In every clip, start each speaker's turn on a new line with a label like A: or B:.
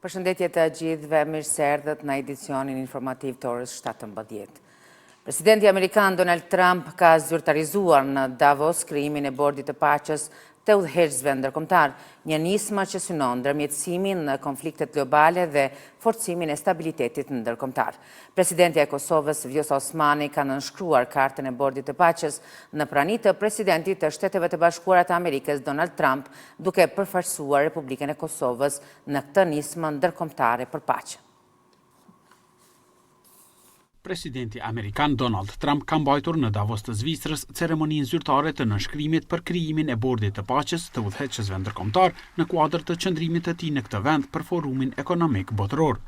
A: Përshëndetje të gjithëve, mirë se erdhët në edicionin informativ të orës 17. Presidenti Amerikan Donald Trump ka zyrtarizuar në Davos krijimin e Bordit të Paqes të udhëheqësve ndërkombëtar, një nismë që synon ndërmjetësimin në konfliktet globale dhe forcimin e stabilitetit ndërkombëtar. Presidentja e Kosovës, Vjosa Osmani, ka nënshkruar kartën e Bordit të Paqes në prani të presidentit të Shteteve të Bashkuara të Amerikës, Donald Trump, duke përfaqësuar Republikën e Kosovës në këtë nismë ndërkombëtare për paqe.
B: Presidenti Amerikan Donald Trump ka mbajtur në Davos të Zvicrës ceremoninë zyrtare të nënshkrimit për krijimin e Bordit të Paqes të udhëheqësve ndërkombëtar në kuadër të qëndrimit të tij në këtë vend për Forumin Ekonomik Botëror.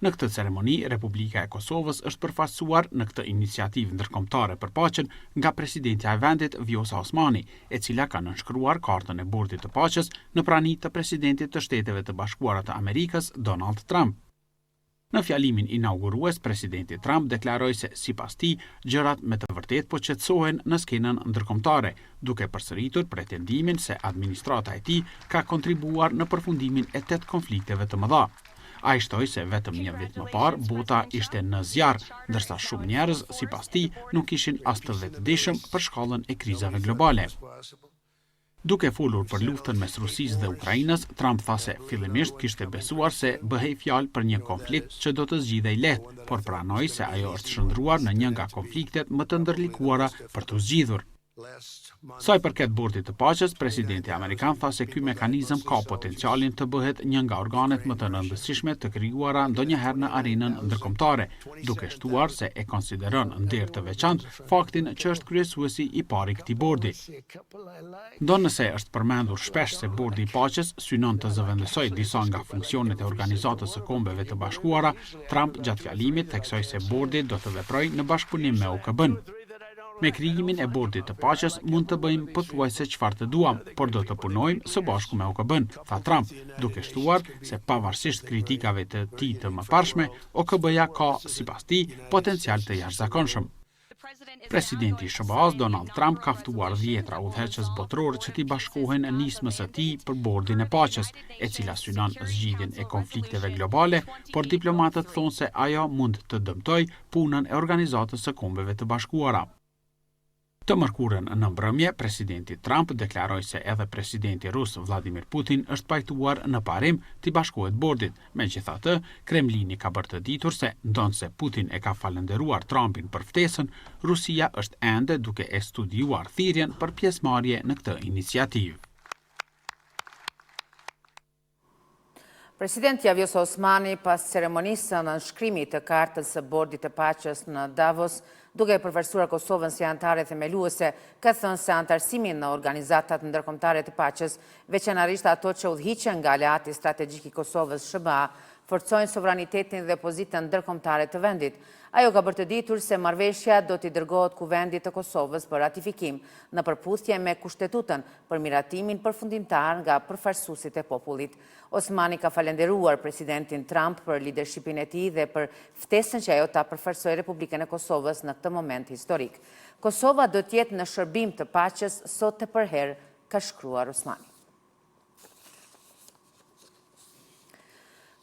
B: Në këtë ceremoni, Republika e Kosovës është përfaqësuar në këtë iniciativë ndërkombëtare për paqen nga presidentja e vendit Vjosa Osmani, e cila ka nënshkruar kartën e Bordit të Paqes në prani të presidentit të Shteteve të Bashkuara të Amerikës, Donald Trump. Në fjalimin inaugurues, presidenti Trump deklaroi se sipas tij, gjërat me të vërtetë po qetësohen në skenën ndërkombëtare, duke përsëritur pretendimin se administrata e tij ka kontribuar në përfundimin e 8 konflikteve të mëdha. Ai shtoi se vetëm një vit më parë bota ishte në zjarr, ndërsa shumë njerëz, sipas tij, nuk ishin as të vetëdijshëm për shkallën e krizave globale. Duke folur për luftën mes Rusisë dhe Ukrainës, Trump tha se fillimisht kishte besuar se bëhej fjalë për një konflikt që do të zgjidhej lehtë, por pranoi se ajo është shndruar në një nga konfliktet më të ndërlikuara për të zgjidhur. Sa i përket Bordit të Paqes, presidenti amerikan tha se ky mekanizëm ka potencialin të bëhet një nga organet më të rëndësishme të krijuara ndonjëherë në arenën ndërkombëtare, duke shtuar se e konsideron nder të veçantë faktin që është kryesuesi i parë i këtij bordi. Ndonëse është përmendur shpesh se Bordi i Paqes synon të zëvendësojë disa nga funksionet e Organizatës së Kombeve të Bashkuara, Trump gjatë fjalimit theksoi se bordi do të veprojë në bashkëpunim me OKB-n. Me krijimin e Bordit të Paqes mund të bëjmë pothuajse çfarë të duam, por do të punojmë së bashku me OKB-n, tha Trump, duke shtuar se pavarësisht kritikave të tij të mëparshme, OKB-ja ka, sipas tij, potencial të jashtëzakonshëm. Presidenti i SBA-s Donald Trump ka ftuar 10 udhëheqës botëror që t'i bashkohen nismës së tij për Bordin e Paqes, e cila synon zgjidhjen e konflikteve globale, por diplomatët thonë se ajo mund të dëmtojë punën e Organizatës së Kombeve të Bashkuara. Të mërkurën në mbrëmje, presidenti Trump deklaroi se edhe presidenti rus Vladimir Putin është pajtuar në parim t'i bashkohet bordit. Megjithatë, Kremlini ka bërë të ditur se ndonse Putin e ka falënderuar Trumpin për ftesën, Rusia është ende duke e studiuar thirrjen për pjesëmarrje në këtë iniciativë.
A: Presidentja Vjosa Osmani pas ceremonisë në nënshkrimit të kartës së Bordit të Paqes në Davos, duke përfaqësuar Kosovën si anëtare themeluese, ka thënë se anëtarësimi në organizatat ndërkombëtare të paqes, veçanërisht ato që udhëhiqen nga aleati strategjik i Kosovës SBA, forcojnë sovranitetin dhe pozitën ndërkombëtare të vendit. Ajo ka bërë të ditur se marrëveshja do t'i dërgohet Kuvendit të Kosovës për ratifikim në përputhje me Kushtetutën për miratimin përfundimtar nga përfaqësuesit e popullit. Osmani ka falenderuar presidentin Trump për lidershipin e tij dhe për ftesën që ajo ta përfaqësojë Republikën e Kosovës në këtë moment historik. Kosova do të jetë në shërbim të paqes sot e përherë, ka shkruar Osmani.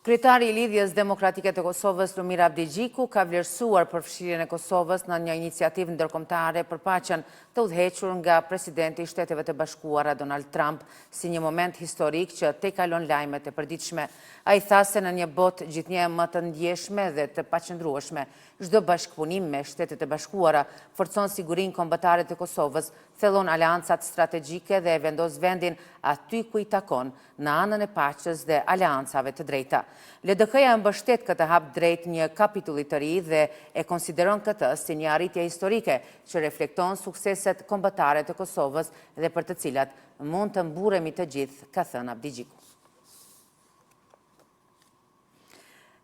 A: Kryetari i Lidhjes Demokratike të Kosovës, Lumir Abdigjiku, ka vlerësuar përfshirjen e Kosovës në një iniciativë ndërkombëtare për paqen të udhëhequr nga presidenti i Shteteve të Bashkuara Donald Trump si një moment historik që te kalon lajmet e përditshme. Ai tha se në një botë gjithnjë më të ndjeshme dhe të paqëndrueshme, çdo bashkëpunim me Shtetet e Bashkuara forcon sigurinë kombëtare të Kosovës, thellon aleancat strategjike dhe e vendos vendin aty ku i takon, në anën e paqes dhe aleancave të drejta. LDK-ja mbështet këtë hap drejt një kapitulli të ri dhe e konsideron këtë si një arritje historike që reflekton sukseset kombëtare të Kosovës dhe për të cilat mund të mburemi të gjithë, ka thënë Abdigjiku.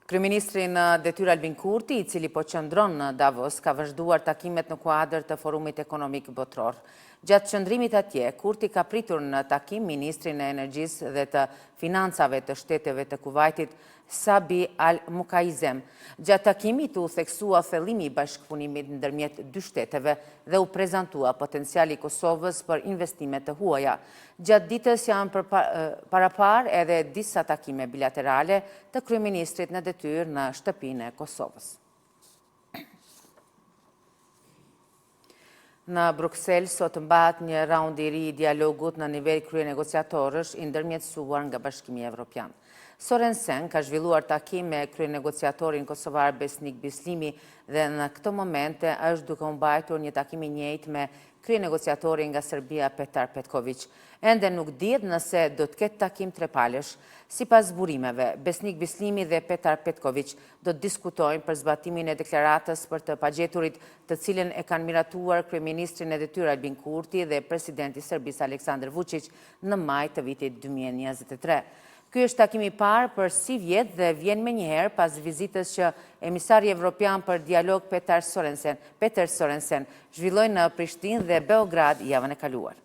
A: Kryeministri në detyrë Albin Kurti, i cili po qëndron në Davos, ka vazhduar takimet në kuadër të Forumit Ekonomik Botëror. Gjatë qëndrimit atje, Kurti ka pritur në takim Ministrin e Energjisë dhe të Financave të Shteteve të Kuvajtit, Sabi Al-Mukaizem. Gjatë takimit u theksua thellimi i bashkëpunimit ndërmjet dy shteteve dhe u prezantua potenciali i Kosovës për investime të huaja. Gjatë ditës janë parapar edhe disa takime bilaterale të kryeministrit në detyrë në shtëpinë e Kosovës. Në Bruksel, sot mbahet një raund i ri i dialogut në nivel kryenegociatorësh i ndërmjetësuar nga Bashkimi Evropian. Sorensen ka zhvilluar takim me kryenegociatorin kosovar Besnik Bislimi dhe në këto momente është duke mbajtur një takim i njëjtë me kryenegociatorin nga Serbia Petar Petković. Ende nuk dihet nëse do të ketë takim trepalësh. Sipas zburimeve, Besnik Bislimi dhe Petar Petković do të diskutojnë për zbatimin e deklaratës për të pagjeturit, të cilën e kanë miratuar kryeministrin e detyrë Albin Kurti dhe presidenti i Serbisë Aleksandar Vučić në maj të vitit 2023. Ky është takimi i parë për si vjet dhe vjen menjëherë pas vizitës që emisari evropian për dialog Peter Sorensen zhvilloi në Prishtinë dhe Beograd javën e kaluar.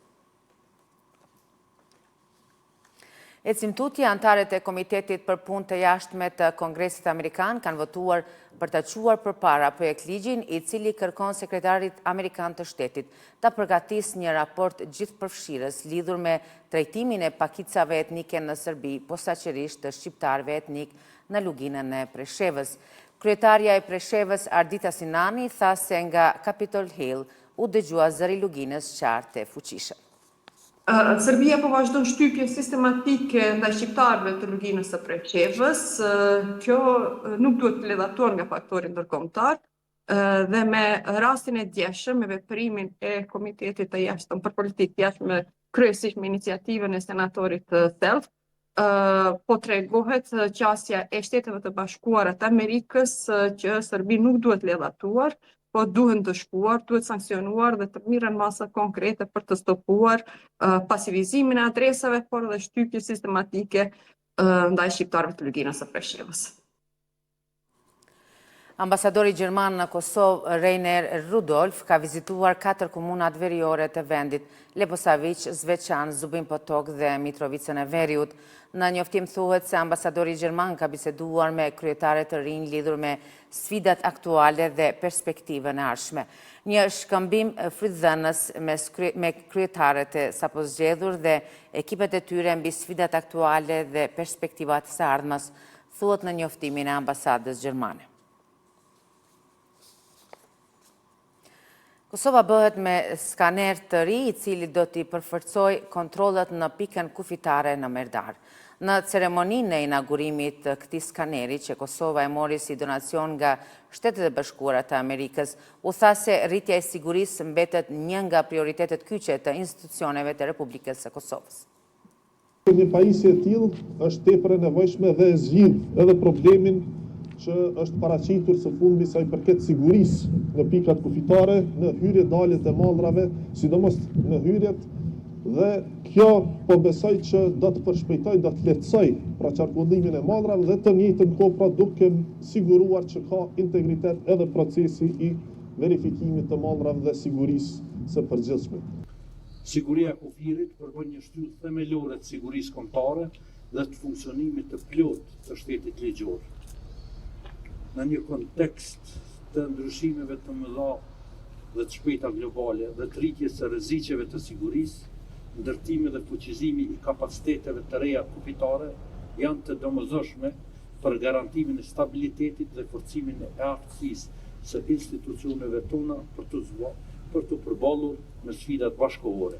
A: Ecim Tuti, antarët e Komitetit për Punë të Jashtme të Kongresit Amerikan kanë votuar për të quar përpara projektligjin i cili kërkon sekretarit Amerikan të Shtetit ta përgatisë një raport gjithëpërfshirës lidhur me trajtimin e pakicave etnike në Serbi, posaçërisht të shqiptarëve etnik në luginën e Preshevës. Kryetarja e Preshevës, Ardita Sinani, tha se nga Capitol Hill u dëgjua zëri luginës qartë e fuqishëm.
C: Serbia po vazhdon shtypje sistematike ndaj shqiptarëve të luginës së Preshevës. Kjo nuk duhet të ledhatuar nga faktori ndërkombëtar dhe me rastin e djeshëm me veprimin e Komitetit të Jashtëm për Politikë Jashtme, kryesisht me iniciativën e senatorit Self, po tregohet qasja e Shteteve të Bashkuara të Amerikës që Serbi nuk duhet ledhatuar, po duhet dëshkuar, duhet sankcionuar dhe të mirën masa konkrete për të stopuar pasivizimin e adresave, por edhe shtypje sistematike ndaj shqiptarëve të luginës së Preshevës.
A: Ambasadori Gjerman në Kosovë, Reiner Rudolf, ka vizituar 4 komunat veriore të vendit, Leposavić, Zveçan, Zubin Potok dhe Mitrovicën e Veriut. Në njoftim thuhet se ambasadori Gjerman ka biseduar me kryetare të rinj lidhur me sfidat aktuale dhe perspektivën e ardhshme. Një shkëmbim frytëdhënës me kryetaret e sapo zgjedhur dhe ekipet e tyre mbi sfidat aktuale dhe perspektivat së ardhmes, thuhet në njoftimin e ambasadës gjermane. Kosova bëhet me skaner të ri i cili do t'i përforcoj kontrollet në pikën kufitare në Merdar. Në ceremoninë e inaugurimit të këtij skaneri që Kosova e mori si donacion nga Shtetet e Bashkuara të Amerikës, u tha se rritja e sigurisë mbetet një nga prioritetet kyçe të institucioneve të Republikës së Kosovës.
D: Një pajisje e tillë është tepër e nevojshme dhe zgjidh edhe problemin që është paraqitur së fundmi sa i përket sigurisë në pikat kufitare, në hyrjet daljet e mallrave, sidomos në hyrjet, dhe kjo po besoj që do të përshpejtoj, do të lehtësoj pra qarkullimin e mallrave dhe të njëjtën kohë pra duke siguruar që ka integritet edhe procesi i verifikimit të mallrave dhe sigurisë së përgjithshme.
E: Siguria e kufirit përvojë një shtyllë themelore të sigurisë kombëtare dhe të funksionimit të plotë të shtetit ligjor. Në një kontekst të ndryshimeve të mëdha dhe të shpejta globale dhe të rritjes së rreziqeve të sigurisë, ndërtimi dhe fuqizimi i kapaciteteve të reja kufitare janë të domosdoshme për garantimin e stabilitetit dhe forcimin e aftësisë së institucioneve tona për të përballur me sfidat bashkëkohore.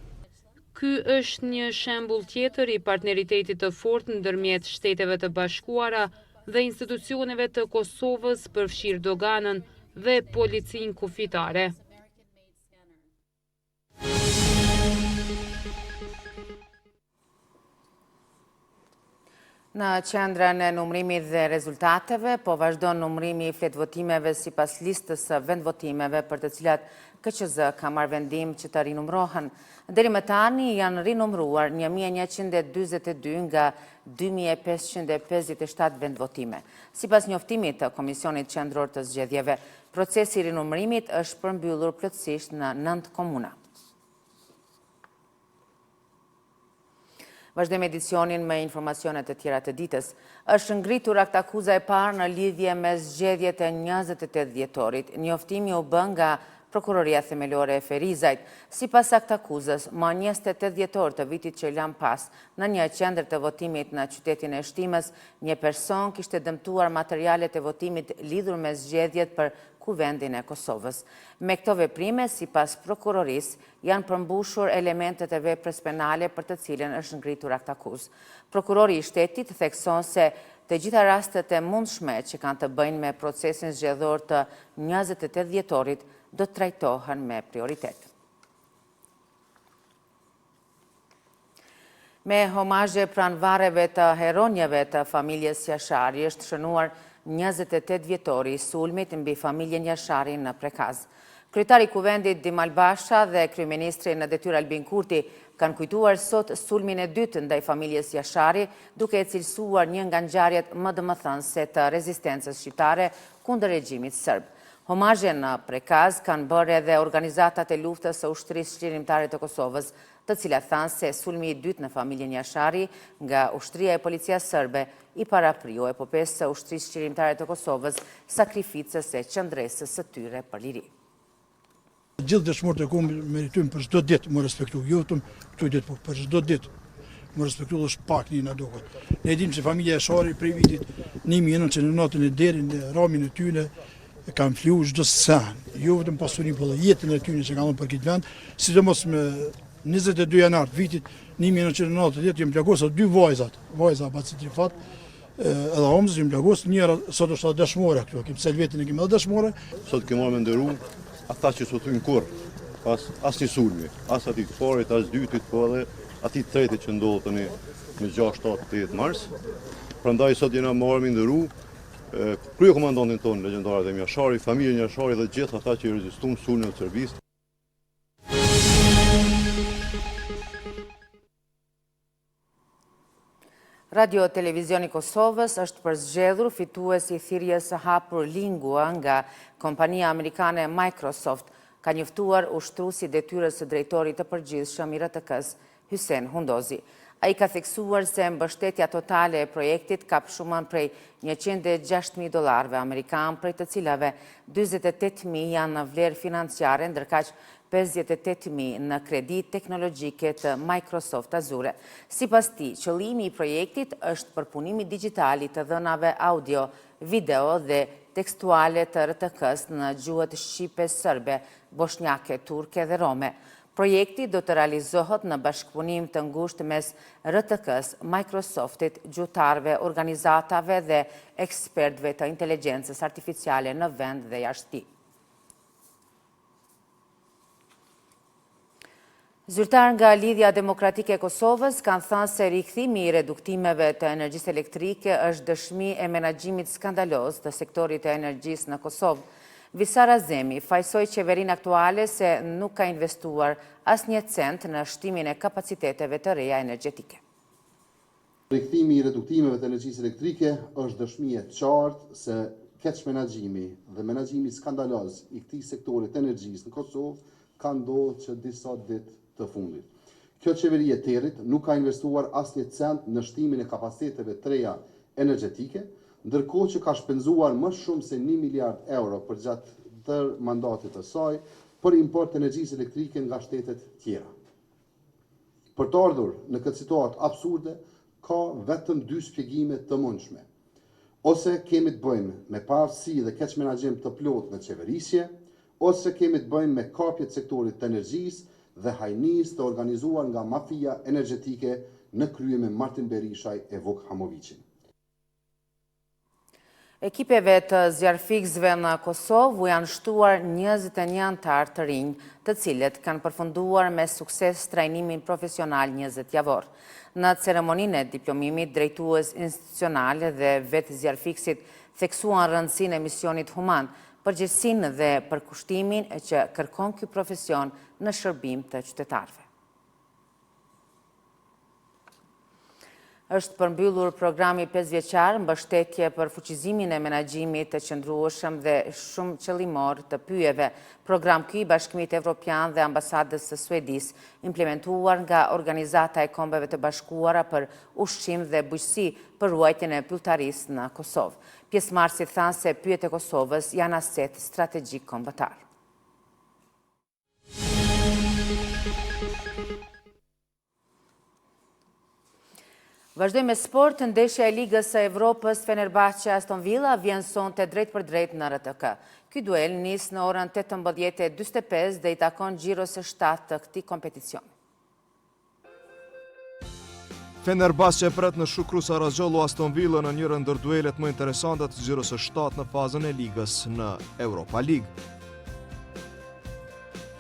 F: Ky është një shembull tjetër i partneritetit të fortë ndërmjet Shteteve të Bashkuara dhe institucioneve të Kosovës, përfshirë doganën dhe policinë kufitare.
A: Në qendrën e numërimit dhe rezultateve, po vazhdon numërimi i fletvotimeve sipas listës së vendvotimeve për të cilat KQZ ka marrë vendim që të rinumërohen. Deri më tani janë rinumëruar 1142 nga 2557 vendvotime. Sipas njoftimit të Komisionit Qendror të Zgjedhjeve, procesi i rinumërimit është përmbyllur plotësisht në 9 komuna. Vazhdojmë edicionin me informacionet të tjera të ditës. Është ngritur aktakuza e parë në lidhje me zgjedhjet e 28 dhjetorit. Njoftimi u bë nga Prokuroria Themelore e Ferizajt. Sipas aktakuzës, më 28 dhjetor të vitit që lan pas, në një qendër të votimit në qytetin e Shtimës, një person kishte dëmtuar materialet e votimit lidhur me zgjedhjet për Kuvendin e Kosovës. Me këto veprime, sipas prokurorisë, janë përmbushur elementet e veprës penale për të cilën është ngritur aktakuzë. Prokurori i shtetit thekson se të gjitha rastet e mundshme që kanë të bëjnë me procesin zgjedhor të 28 dhjetorit do të trajtohen me prioritet. Me homazhe pranvareve të heronjeve të familjes Jashari është shënuar 28 vjetori i sulmit mbi familjen Jashari në Prekaz. Kryetari i Kuvendit Dimal Basha dhe kryeministri në detyrë Albin Kurti kanë kujtuar sot sulmin e dytë ndaj familjes Jashari, duke e cilësuar një nga ngjarjet më domethënëse të rezistencës shqiptare kundër regjimit serb. Homazhe në Prekaz kanë bërë edhe organizatat e luftës së ushtrisë çlirimtare të Kosovës, të cilat thanë se sulmi i dytë në familjen Jashari nga ushtria e policia serbe i parapriu epopesë së ushtrisë çlirimtare të Kosovës, sakrificës e qëndresës së tyre për liri.
G: Gjithë dëshmorët e kombit meritojnë për çdo ditë më respektu, jo vetëm këto ditë, por për çdo ditë më respektu dhe është pak një na duket. Ne dimë se familja Jashari prej vitit 1990 deri në ramin e tyre kanë flu çdo sen, jo vetëm pasurinë, por jetën e tyre që kanë për këtë vend, sidomos me 22 janar të vitit 1990 jam plagosur dy vajza Bacitrifat, edhe Homz jam plagosur, njëra sot është dëshmore këtu, kemi Selvetin e kemi edhe dëshmore.
H: Sot kemi marrë me nderu ata që s'u thyn kurr, pas asnjë sulmi, as aty të parit, as dytit, po edhe aty të tretit që ndodh tani në 6-7-8 mars. Prandaj sot jena marrë me nderu kryekomandantin tonë legjendar Adem Jashari, familjen Jashari dhe gjithë ata që rezistuan sulmin e Serbisë.
A: Radio Televizioni Kosovës është përzgjedhur fitues i thirrjes së hapur lingua nga kompania amerikane Microsoft, ka njoftuar ushtruesi i detyrës së drejtorit të përgjithshëm i RTK-s, Hysen Hundozi. Ai ka theksuar se mbështetja totale e projektit kap shumën prej $106.000 amerikan, prej të cilave 48.000 janë në vlerë financiare, ndërkaq 58.000 në kredi teknologjike të Microsoft Azure. Sipas tij, qëllimi i projektit është përpunimi digital i të dhënave audio, video dhe tekstuale të RTK-s në gjuhët shqipe, serbe, bosnjake, turke dhe rome. Projekti do të realizohet në bashkëpunim të ngushtë mes RTK-s, Microsoftit, gjuhëtarëve, organizatave dhe ekspertëve të inteligjencës artificiale në vend dhe jashtë tij. Zyrtar nga Lidhja Demokratike e Kosovës kanë thënë se rikthimi i reduktimeve të energjisë elektrike është dëshmi e menaxhimit skandaloz të sektorit të energjisë në Kosovë. Visar Azemi fajsoi qeverinë aktuale se nuk ka investuar asnjë cent në shtimin e kapaciteteve të reja energjetike.
I: Rikthimi i reduktimeve të energjisë elektrike është dëshmi e qartë se keq menaxhimi dhe menaxhimi skandaloz i këtij sektori të energjisë në Kosovë ka ndodhur që disa ditë të fundit. Kjo qeveri e territ nuk ka investuar asnjë cent në shtimin e kapaciteteve të reja energjetike, ndërkohë që ka shpenzuar më shumë se 1 miliard euro për gjatë tërë mandatit të saj për import të energjisë elektrike nga shtetet tjera. Për të ardhur në këtë situatë absurde, ka vetëm dy shpjegime të mundshme. Ose kemi të bëjmë me parësi dhe keq menaxhim të plot në qeverisje, ose kemi të bëjmë me kapje të sektorit të energjisë dhe hajnis të organizuar nga mafia energjetike në krye me Martin Berishaj e Vuk Hamovicin.
A: Ekipeve të zjarfikësve në Kosovë u janë shtuar 21 anëtar të rinj, të cilët kanë përfunduar me sukses trajnimin profesional 20 javor. Në ceremoninë e diplomimit, drejtues institucional dhe vetë zjarfikësit theksuan rëndësinë e misionit human, përgjegjësinë dhe përkushtimin që kërkon ky profesion në shërbim të qytetarëve. Është përmbyllur programi 5 vjeçar mbështetje për fuqizimin e menaxhimit të qëndrueshëm dhe shumë qëllimor të pyjeve. Program ky i Bashkimit Evropian dhe Ambasadës së Suedis, implementuar nga Organizata e Kombeve të Bashkuara për ushqim dhe bujqësi për ruajtjen e pylltarisë në Kosovë. Pjesëmarrësit thanë se pyjet e Kosovës janë aset strategjik kombëtar. Vazhdojmë me sport. Ndeshja e Ligës së Evropës Fenerbahçe Aston Villa vjen sonte drejt për drejt në RTK. Ky duel nis në orën 18:45 dhe i takon xhiros së 7 të këtij kompeticioni.
J: Fenerbahçe pret në Shukru Sarajevo Aston Villa në njërin ndër duelet më interesante të xhiros së 7 në fazën e ligës në Europa League.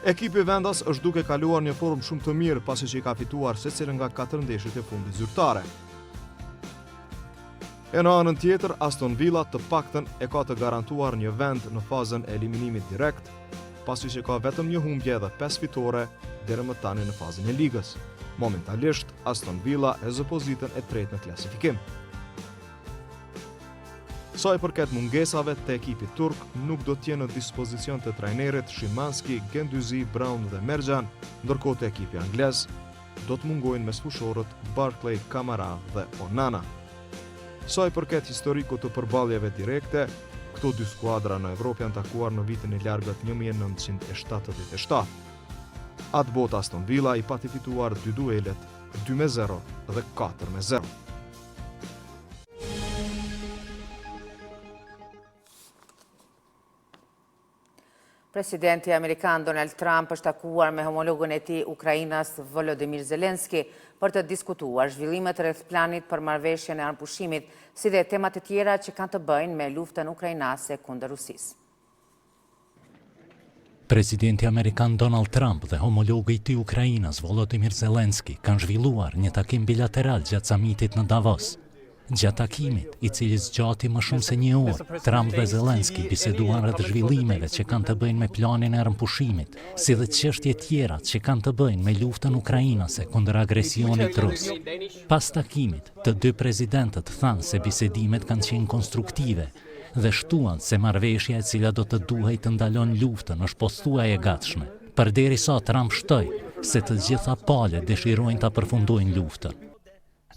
J: Ekipi vendas është duke kaluar një formë shumë të mirë pasi që i ka fituar secilën nga 4 ndeshjet e fundit zyrtare. E në anën tjetër, Aston Villa të paktën e ka të garantuar një vend në fazën e eliminimit direkt, pasi që ka vetëm një humbje dhe 5 fitore deri më tani në fazën e ligës. Momentalisht, Aston Villa e zë pozitën e 3 në klasifikim. Sa i përket mungesave të ekipit turk, nuk do t'jenë në dispozicion të trajnerit Szymanski, Genduzi, Brown dhe Merjan, ndërkohë të ekipi anglez do të mungojnë mesfushorët Barkley, Kamara dhe Onana. Sa i përket historikut të përballjeve direkte, këto dy skuadra në Evropë janë takuar në vitin e largët 1977. Atë botë Aston Villa i pati fituar 2 duelet, 2-0 dhe 4-0.
A: Presidenti Amerikan Donald Trump është takuar me homologun e tij Ukrainas Volodymyr Zelensky për të diskutuar zhvillimet rreth planit për marrëveshjen e armpushimit, si dhe temat e tjera që kanë të bëjnë me luftën ukrainase kundër Rusisë.
K: Presidenti Amerikan Donald Trump dhe homologu i tij Ukrainas Volodymyr Zelensky kanë zhvilluar një takim bilateral gjatë samitit në Davos. Gjatë takimit, i cili zgjati më shumë se një orë, Trump dhe Zelensky biseduan rreth zhvillimeve që kanë të bëjnë me planin e armpushimit, si dhe çështje tjera që kanë të bëjnë me luftën ukrainase kundër agresionit rus. Pas takimit, të dy presidentët thanë se bisedimet kanë qenë konstruktive dhe shtuan se marrëveshja e cila do të duhej të ndalon luftën është pothuajse e gatshme. Përderisa Trump shtoi se të gjitha palët dëshirojnë ta përfundojnë luftën.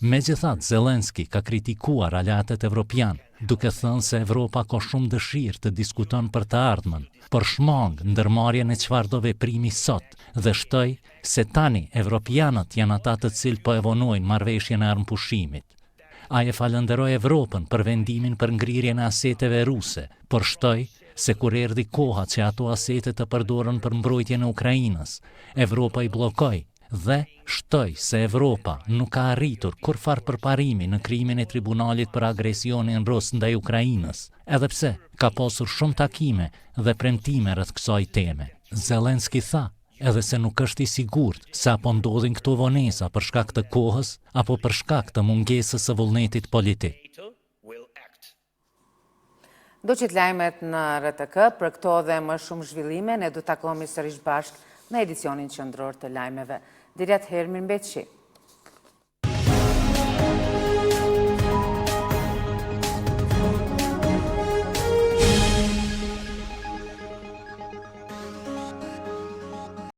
K: Megjithatë, Zelensky ka kritikuar aleatet evropian, duke thënë se Evropa ka shumë dëshirë të diskuton për të ardhmen, por shmang ndërmarrjen e çfarë do veprimi sot dhe shtoi se tani evropianët janë ata të cilë po e vonojnë marrëveshjen e armpushimit. Ai e falenderoi Evropën për vendimin për ngrirjen e aseteve ruse, por shtoi se kur erdhi koha që ato asete të përdoren për mbrojtjen e Ukrainës, Evropa i bllokoi dhe shtoi se Evropa nuk ka arritur kurfar përparimi në krimin e tribunalit për agresionin rus ndaj Ukrainës, edhe pse ka pasur shumë takime dhe premtime rreth kësaj teme. Zelensky tha edhe se nuk është i sigurt se apo ndodhin këto vonesa për shkak të kohës apo për shkak të mungesës së vullnetit politik.
A: Do qit lajmet në RTK, për këto dhe më shumë zhvillime, ne do takohemi sërish bashkë në edicionin qendror të lajmeve. Deri atëherë, mirëmbëjtje.